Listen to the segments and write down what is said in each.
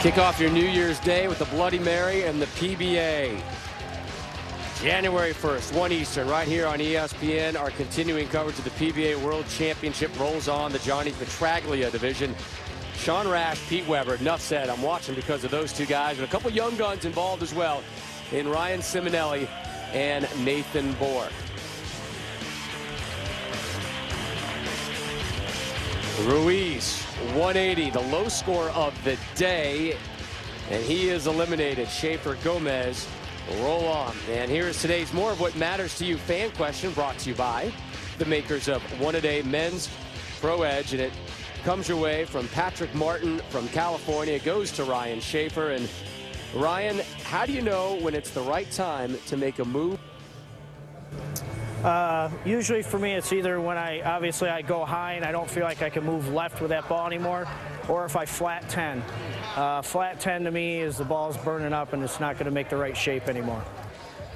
Kick off your New Year's Day with the Bloody Mary and the PBA. January 1st, 1 Eastern, right here on ESPN. Our continuing coverage of the PBA World Championship rolls on. The Johnny Petraglia division. Sean Rash, Pete Weber. Enough said. I'm watching because of those two guys. And a couple young guns involved as well in Ryan Simonelli and Nathan Bohr. Ruiz, 180, the low score of the day. And he is eliminated. Schaefer, Gomez roll on. And here is today's More of What Matters to You fan question, brought to you by the makers of One A Day Men's Pro Edge. And it comes your way from Patrick Martin from California. It goes to Ryan Schaefer. And Ryan, how do you know when it's the right time to make a move? Usually for me, it's either when obviously I go high and I don't feel like I can move left with that ball anymore, or if I flat 10. Flat 10 to me is the ball's burning up and it's not going to make the right shape anymore.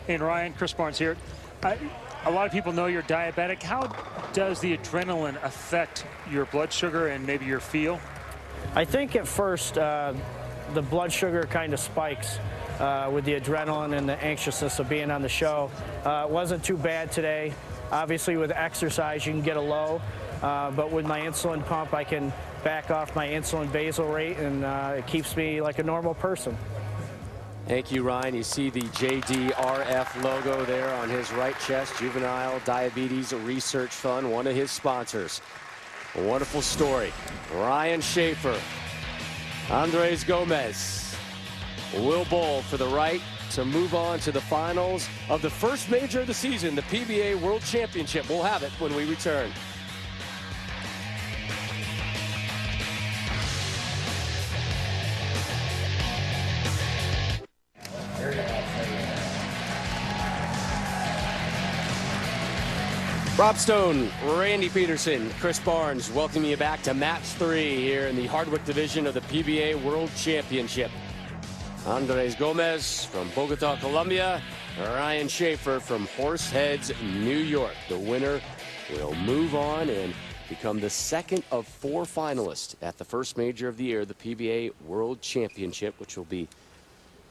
And Ryan, Chris Barnes here. A lot of people know you're diabetic. How does the adrenaline affect your blood sugar and maybe your feel? I think at first the blood sugar kind of spikes with the adrenaline and the anxiousness of being on the show. It wasn't too bad today. Obviously with exercise you can get a low, but with my insulin pump I can back off my insulin basal rate, and it keeps me like a normal person. Thank you, Ryan. You see the JDRF logo there on his right chest. Juvenile Diabetes Research Fund, one of his sponsors. A wonderful story. Ryan Schaefer, Andres Gomez will bowl for the right to move on to the finals of the first major of the season, the PBA World Championship. We'll have it when we return. Rob Stone, Randy Peterson, Chris Barnes welcoming you back to match 3 here in the Hardwick division of the PBA World Championship. Andres Gomez from Bogota, Colombia. Ryan Schaefer from Horseheads, New York. The winner will move on and become the second of 4 finalists at the first major of the year, the PBA World Championship, which will be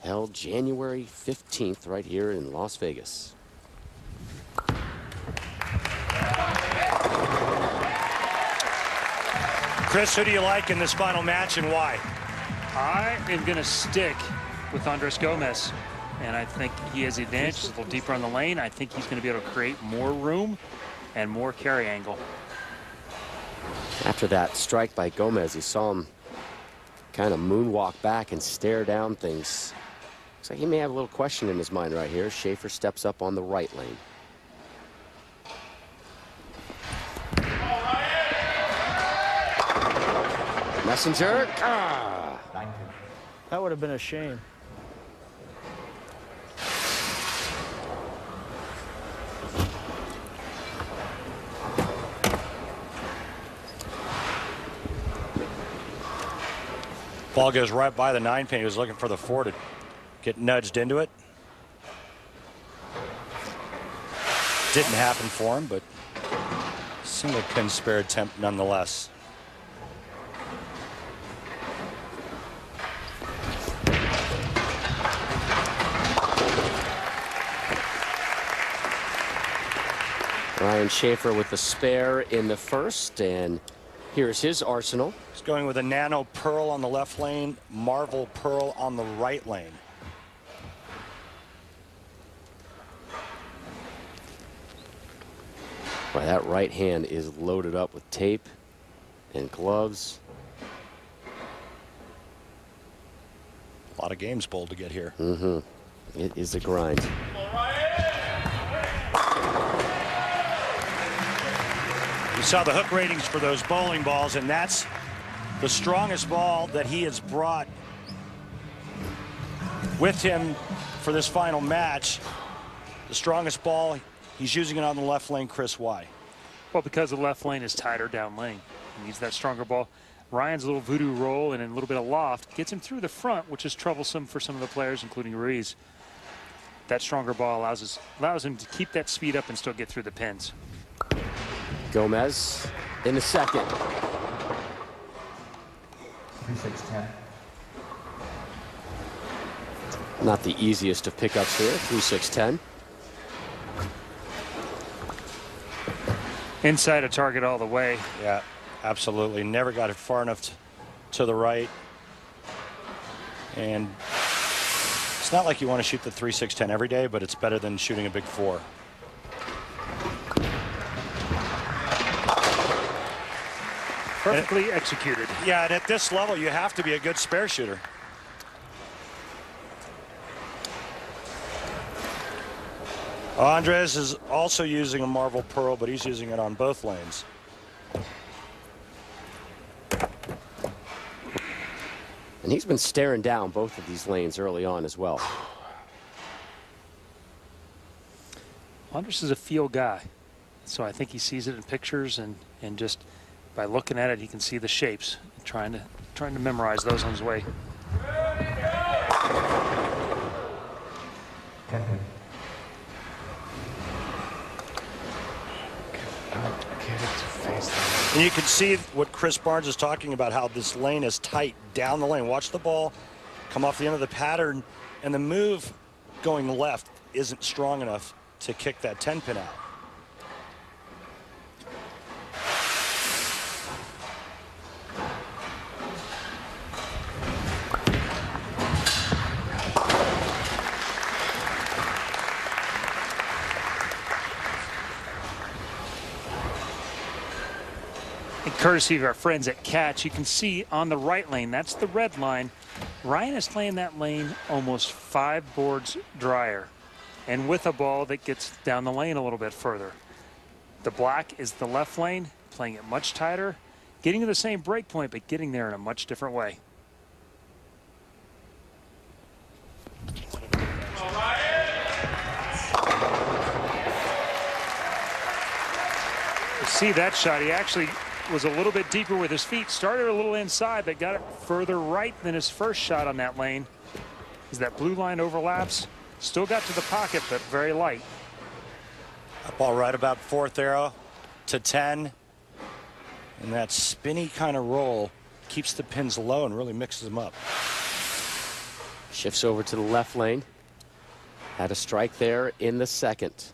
held January 15th right here in Las Vegas. Chris, who do you like in this final match and why? I am going to stick with Andres Gomez, and I think he has the advantage. A little deeper on the lane. I think he's going to be able to create more room and more carry angle. After that strike by Gomez, you saw him kind of moonwalk back and stare down things. Looks like he may have a little question in his mind right here. Schaefer steps up on the right lane. Messenger. That would have been a shame. Ball goes right by the 9 pin. He was looking for the 4 to get nudged into it. Didn't happen for him, but single pin spare attempt nonetheless. Ryan Schaefer with the spare in the first, and here's his arsenal. He's going with a Nano Pearl on the left lane, Marvel Pearl on the right lane. Boy, that right hand is loaded up with tape and gloves. A lot of games bowled to get here. It is a grind. You saw the hook ratings for those bowling balls, and that's the strongest ball that he has brought with him for this final match. The strongest ball, he's using it on the left lane. Chris, why? Well, because the left lane is tighter down lane. He needs that stronger ball. Ryan's little voodoo roll and a little bit of loft gets him through the front, which is troublesome for some of the players, including Ruiz. That stronger ball allows him to keep that speed up and still get through the pins. Gomez in the second. 3-6-10. Not the easiest of pickups here, 3-6-10. Inside a target all the way. Yeah, absolutely. Never got it far enough to the right. And it's not like you want to shoot the 3-6-10 every day, but it's better than shooting a big 4. Perfectly executed. Yeah, and at this level, you have to be a good spare shooter. Andres is also using a Marvel Pearl, but he's using it on both lanes. And he's been staring down both of these lanes early on as well. Andres is a feel guy, so I think he sees it in pictures, and just by looking at it, he can see the shapes, trying to memorize those on his way. And you can see what Chris Barnes is talking about, how this lane is tight down the lane. Watch the ball come off the end of the pattern, and the move going left isn't strong enough to kick that 10-pin out. Courtesy of our friends at Catch, you can see on the right lane, that's the red line. Ryan is playing that lane almost 5 boards drier, and with a ball that gets down the lane a little bit further. The black is the left lane, playing it much tighter, getting to the same break point, but getting there in a much different way. You see that shot, he actually was a little bit deeper with his feet, started a little inside, but got it further right than his first shot on that lane. As that blue line overlaps, still got to the pocket, but very light. That ball right about 4th arrow to 10. And that spinny kind of roll keeps the pins low and really mixes them up. Shifts over to the left lane. Had a strike there in the second.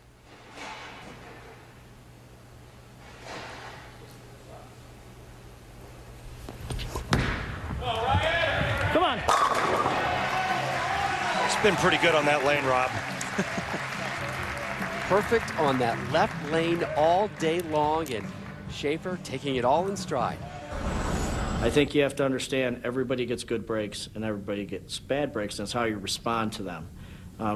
Come on. It's been pretty good on that lane, Rob. Perfect on that left lane all day long, and Schaefer taking it all in stride. I think you have to understand everybody gets good breaks and everybody gets bad breaks. That's how you respond to them.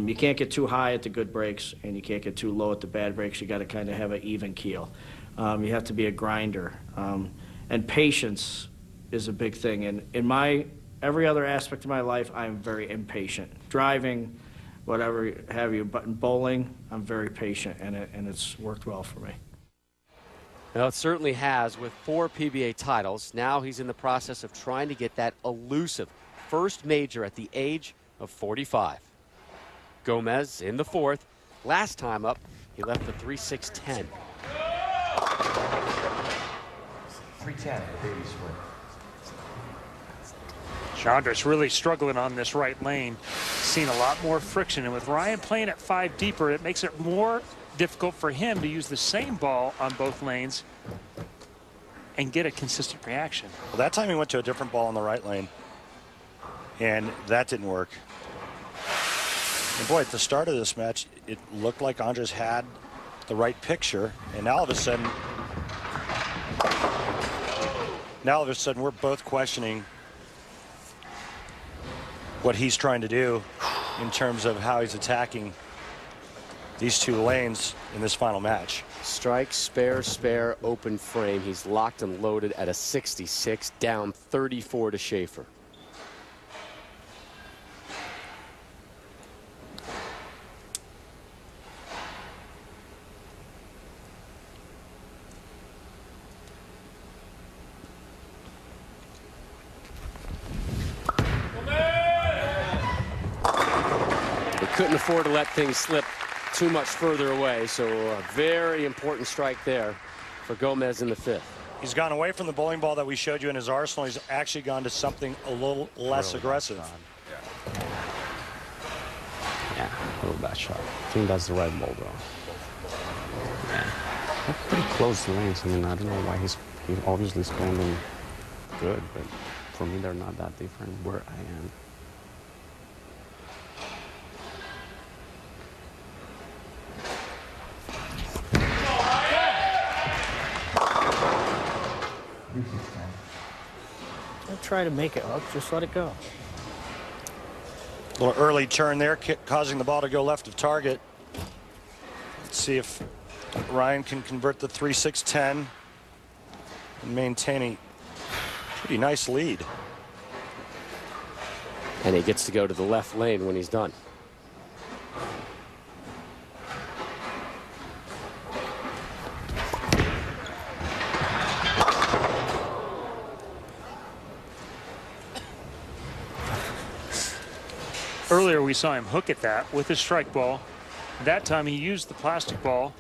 You can't get too high at the good breaks and you can't get too low at the bad breaks. You got to kind of have an even keel. You have to be a grinder. And patience is a big thing. And in every other aspect of my life, I'm very impatient. Driving, whatever have you, but in bowling, I'm very patient, and it's worked well for me. Well, it certainly has with 4 PBA titles. Now he's in the process of trying to get that elusive first major at the age of 45. Gomez in the 4th. Last time up, he left the 3-6-10. 310, the baby's win. Chandra's really struggling on this right lane. Seen a lot more friction, and with Ryan playing at 5 deeper, it makes it more difficult for him to use the same ball on both lanes and get a consistent reaction. Well, that time he went to a different ball on the right lane, and that didn't work. And boy, at the start of this match, it looked like Andres had the right picture, and now all of a sudden we're both questioning what he's trying to do in terms of how he's attacking these 2 lanes in this final match. Strike, spare, open frame. He's locked and loaded at a 66, down 34 to Schaefer. Couldn't afford to let things slip too much further away, so a very important strike there for Gomez in the 5th. He's gone away from the bowling ball that we showed you in his arsenal. He's actually gone to something a little less aggressive. Yeah, a little bad shot. I think that's the right ball, though. Yeah. They're pretty close lanes. I mean, I don't know why he obviously is going them good, but for me, they're not that different where I am. Don't try to make it hook, just let it go. A little early turn there, causing the ball to go left of target. Let's see if Ryan can convert the 3-6-10 and maintain a pretty nice lead. And he gets to go to the left lane when he's done. Earlier we saw him hook at that with his strike ball. That time he used the plastic ball.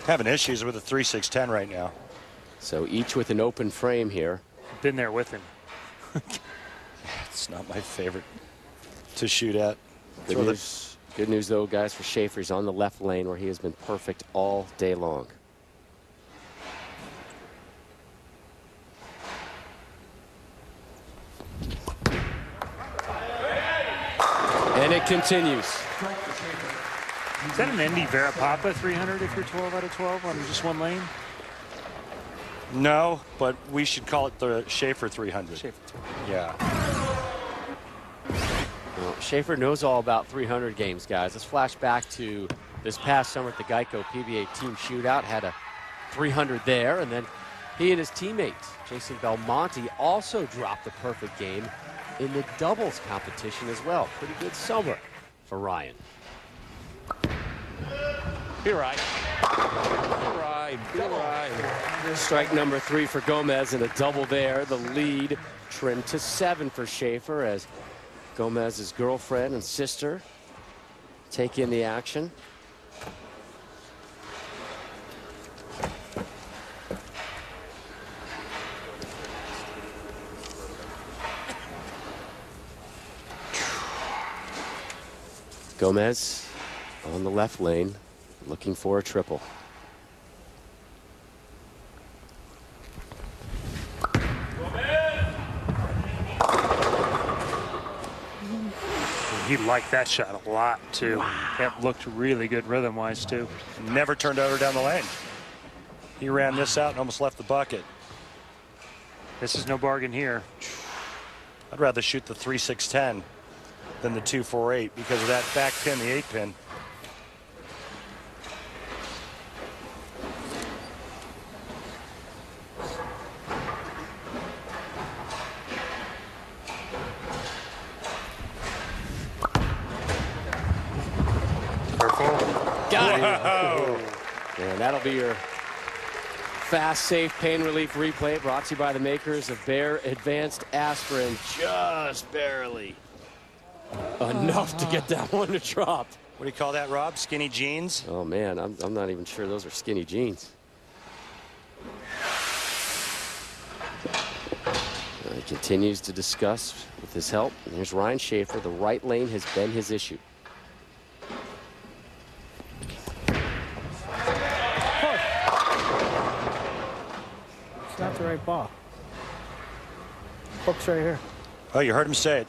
Having issues with the 3-6-10 right now. So each with an open frame here. Been there with him. It's not my favorite to shoot at. Good news though, guys, for Schaefer. He's on the left lane where he has been perfect all day long. And it continues. Is that an Indy Verapapa 300 if you're 12 out of 12 on just one lane? No, but we should call it the Schaefer 300. Schaefer 300. Yeah. Well, Schaefer knows all about 300 games, guys. Let's flash back to this past summer at the Geico PBA team shootout. Had a 300 there, and then he and his teammate, Jason Belmonte, also dropped the perfect game in the doubles competition as well. Pretty good summer for Ryan. Be right. Be right. Strike number 3 for Gomez and a double there. The lead trimmed to 7 for Schaefer as Gomez's girlfriend and sister take in the action. Gomez on the left lane, looking for a triple. He liked that shot a lot, too. Wow. That looked really good rhythm-wise, too. Never turned over down the lane. He ran this out and almost left the bucket. This is no bargain here. I'd rather shoot the 3-6-10 than the 2-4-8 because of that back pin, the 8-pin. Got it. And that'll be your fast, safe pain relief replay brought to you by the makers of Bear Advanced Aspirin. Just barely enough to get that one to drop. What do you call that, Rob? Skinny jeans? Oh, man, I'm not even sure those are skinny jeans. He continues to discuss with his help. And here's Ryan Schaefer. The right lane has been his issue. It's not the right ball. Hook's right here. Oh, you heard him say it.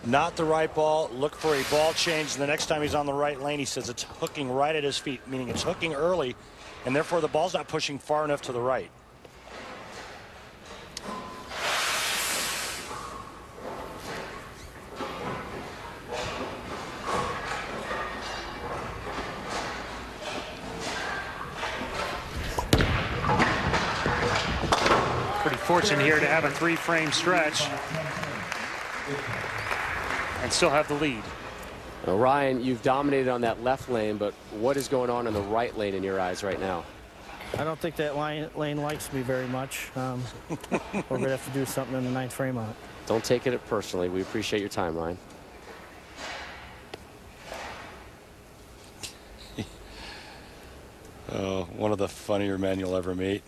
Not the right ball. Look for a ball change. The next time he's on the right lane, he says it's hooking right at his feet, meaning it's hooking early, and therefore the ball's not pushing far enough to the right. Pretty fortunate here to have a 3-frame stretch and still have the lead. Well, Ryan, you've dominated on that left lane, but what is going on in the right lane in your eyes right now? I don't think that lane likes me very much. We're going to have to do something in the 9th frame on it. Don't take it personally. We appreciate your time, Ryan. Oh, one of the funnier men you'll ever meet.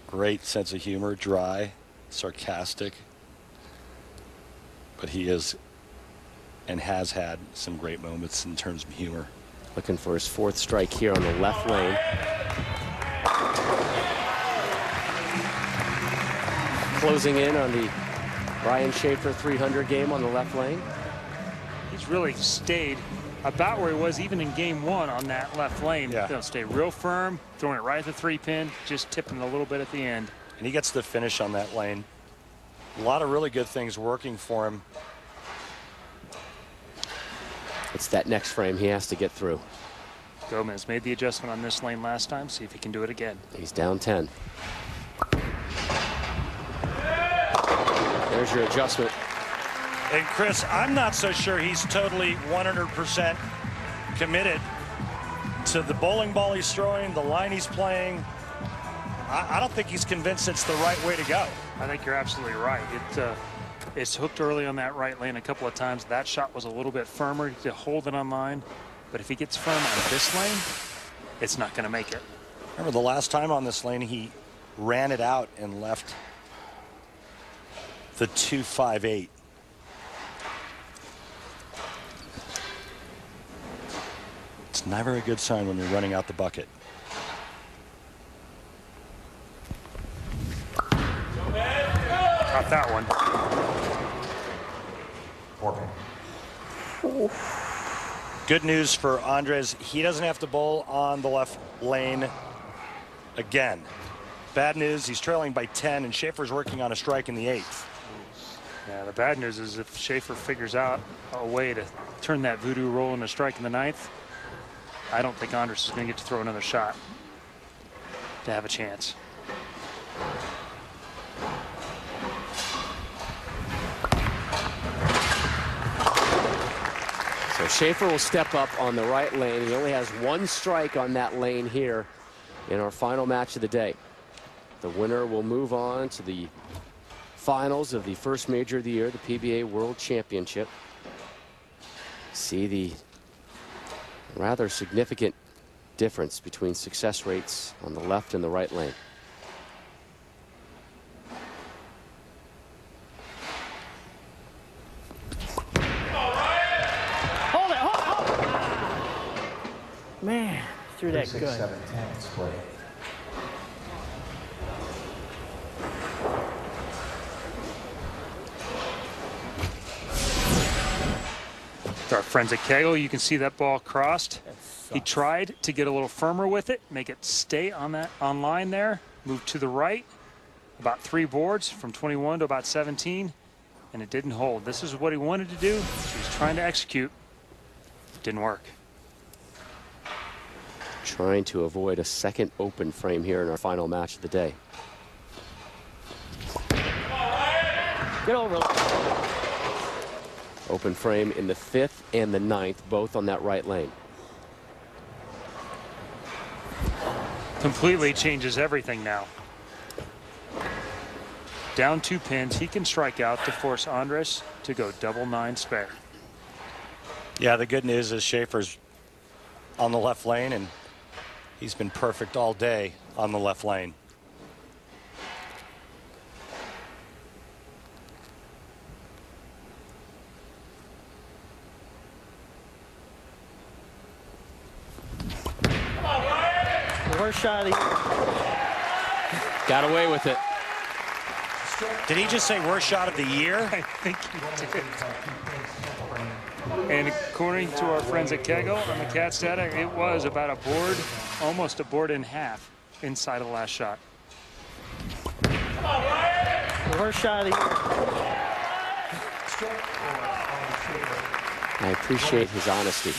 Great sense of humor, dry, sarcastic. But he is and has had some great moments in terms of humor. Looking for his 4th strike here on the left lane. Closing in on the Ryan Schaefer 300 game on the left lane. He's really stayed about where he was even in game 1 on that left lane. Yeah. He'll stay real firm, throwing it right at the 3-pin, just tipping a little bit at the end. And he gets the finish on that lane. A lot of really good things working for him. It's that next frame he has to get through. Gomez made the adjustment on this lane last time. See if he can do it again. He's down 10. There's your adjustment. And Chris, I'm not so sure he's totally 100% committed to the bowling ball he's throwing, the line he's playing. I don't think he's convinced it's the right way to go. I think you're absolutely right. It's hooked early on that right lane a couple of times. That shot was a little bit firmer to hold it on line. But if he gets firm on this lane, it's not going to make it. Remember the last time on this lane, he ran it out and left the 258. It's never a good sign when you're running out the bucket. Caught that one. 4 pin. Good news for Andres. He doesn't have to bowl on the left lane again. Bad news, he's trailing by 10, and Schaefer's working on a strike in the 8th. Yeah, the bad news is if Schaefer figures out a way to turn that voodoo roll into a strike in the 9th, I don't think Andres is going to get to throw another shot to have a chance. So Schaefer will step up on the right lane. He only has 1 strike on that lane here in our final match of the day. The winner will move on to the finals of the first major of the year, the PBA World Championship. See the rather significant difference between success rates on the left and the right lane. Man, threw that 6, good. 7, 10 split. To our friends at Kegel, you can see that ball crossed. He tried to get a little firmer with it, make it stay on line there, move to the right, about 3 boards from 21 to about 17, and it didn't hold. This is what he wanted to do. He was trying to execute. Didn't work. Trying to avoid a second open frame here in our final match of the day. Get over it. Open frame in the 5th and the 9th, both on that right lane. Completely changes everything now. Down 2 pins, he can strike out to force Andres to go double 9 spare. Yeah, the good news is Schaefer's on the left lane, and he's been perfect all day on the left lane. Worst shot of the year. Got away with it. Did he just say worst shot of the year? I think he did. And according to our friends at Kegel on the Cats data, it was about a board, almost a board and a half inside of the last shot. Worst shot of the year. I appreciate his honesty.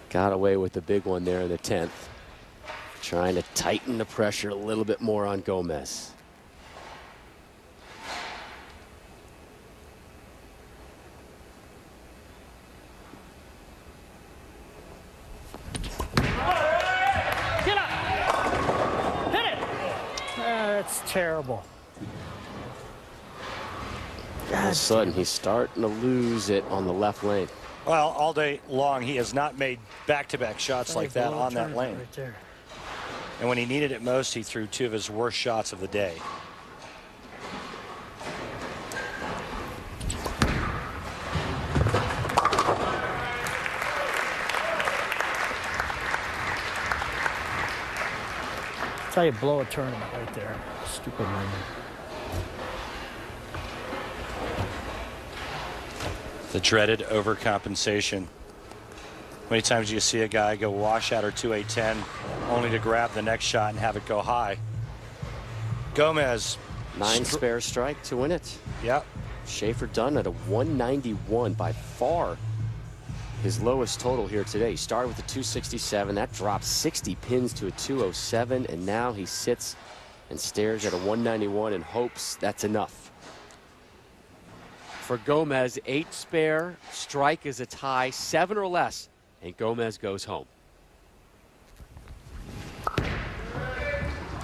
Got away with the big one there in the 10th. Trying to tighten the pressure a little bit more on Gomez. Get up. Hit it. That's terrible. All of a sudden, he's starting to lose it on the left lane. Well, all day long, he has not made back-to-back shots like that on that lane. Right there. And when he needed it most, he threw 2 of his worst shots of the day. how you blow a tournament right there. Stupid man. The dreaded overcompensation. How many times do you see a guy go washout or 2-8-10 only to grab the next shot and have it go high? Gomez. 9 spare strike to win it. Yep. Schaefer done at a 191, by far his lowest total here today. He started with a 267. That dropped 60 pins to a 207, and now he sits and stares at a 191 and hopes that's enough. For Gomez, 8 spare, strike is a tie, 7 or less, and Gomez goes home.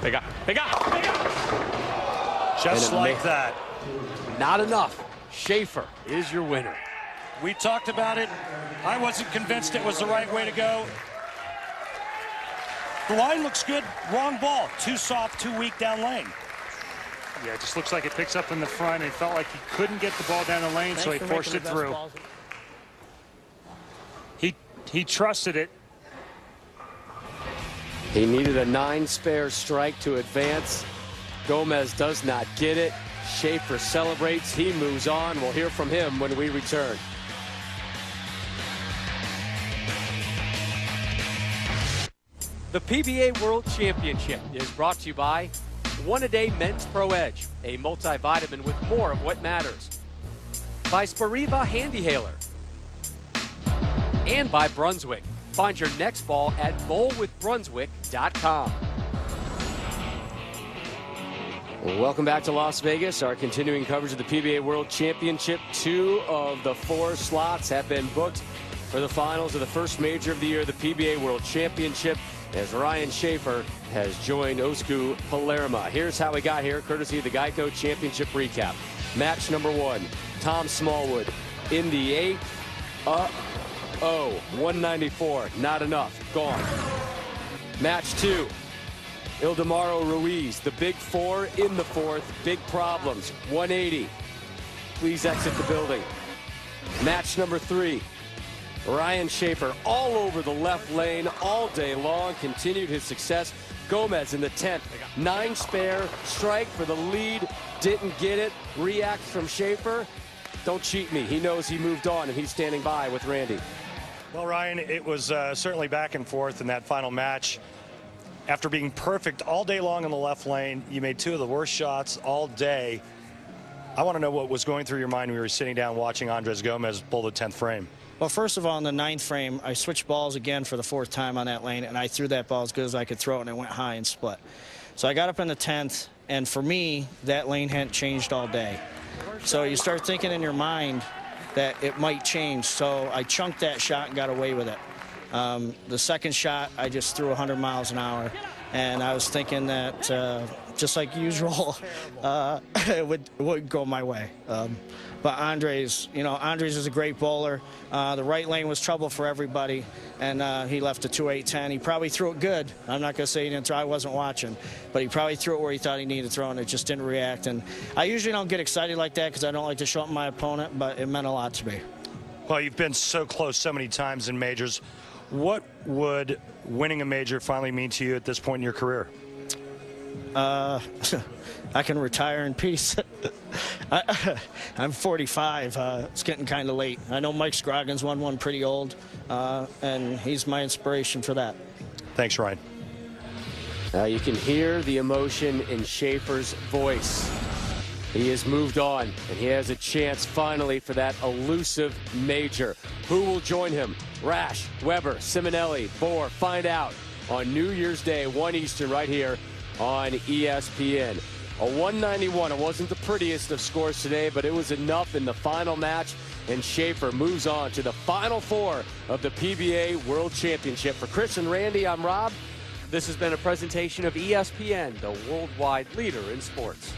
Big up, big up, big up. Just like that. Not enough. Schaefer is your winner. We talked about it. I wasn't convinced it was the right way to go. The line looks good. Wrong ball. Too soft, too weak down lane. Yeah, it just looks like it picks up in the front. It felt like he couldn't get the ball down the lane, so he forced it through. He trusted it. He needed a 9 spare strike to advance. Gomez does not get it. Schaefer celebrates. He moves on. We'll hear from him when we return. The PBA World Championship is brought to you by One A Day Men's Pro Edge, a multivitamin with more of what matters. By Spiriva Handy Hailer. And by Brunswick. Find your next ball at bowlwithbrunswick.com. Welcome back to Las Vegas. Our continuing coverage of the PBA World Championship. 2 of the 4 slots have been booked for the finals of the first major of the year, the PBA World Championship, as Ryan Schaefer has joined Osku Palermo. Here's how we got here, courtesy of the Geico Championship recap. Match number 1, Tom Smallwood in the 8. 194, not enough, gone. Match 2, Ildemaro Ruiz, the big 4 in the 4th, big problems, 180. Please exit the building. Match number 3, Ryan Schaefer all over the left lane all day long, continued his success. Gomez in the 10th, 9 spare, strike for the lead, didn't get it, reacts from Schaefer. Don't cheat me, he knows he moved on and he's standing by with Randy. Well, Ryan, it was certainly back and forth in that final match. After being perfect all day long in the left lane, you made 2 of the worst shots all day. I want to know what was going through your mind when you were sitting down watching Andres Gomez pull the 10th frame. Well, first of all, in the 9th frame, I switched balls again for the 4th time on that lane, and I threw that ball as good as I could throw it, and it went high and split. So I got up in the 10th, and for me, that lane hadn't changed all day. So you start thinking in your mind that it might change. So I chunked that shot and got away with it. The second shot, I just threw 100 miles an hour. And I was thinking that, just like usual, it would go my way. But Andres, Andres is a great bowler. The right lane was trouble for everybody, and he left a 2-8-10. He probably threw it good. I'm not going to say he didn't throw. I wasn't watching. But he probably threw it where he thought he needed to throw, and it just didn't react. And I usually don't get excited like that because I don't like to show up my opponent, but it meant a lot to me. Well, you've been so close so many times in majors. What would winning a major finally mean to you at this point in your career? I can retire in peace. I'm 45. It's getting kind of late. I know Mike Scroggins won one pretty old, and he's my inspiration for that. Thanks, Ryan. You can hear the emotion in Schaefer's voice. He has moved on, and he has a chance finally for that elusive major. Who will join him? Rash, Weber, Simonelli, Bohr. Find out on New Year's Day, 1 Eastern, right here on ESPN. A 191. It wasn't the prettiest of scores today, but it was enough in the final match, and Schaefer moves on to the Final 4 of the PBA World Championship. For Chris and Randy, I'm Rob. This has been a presentation of ESPN, the worldwide leader in sports.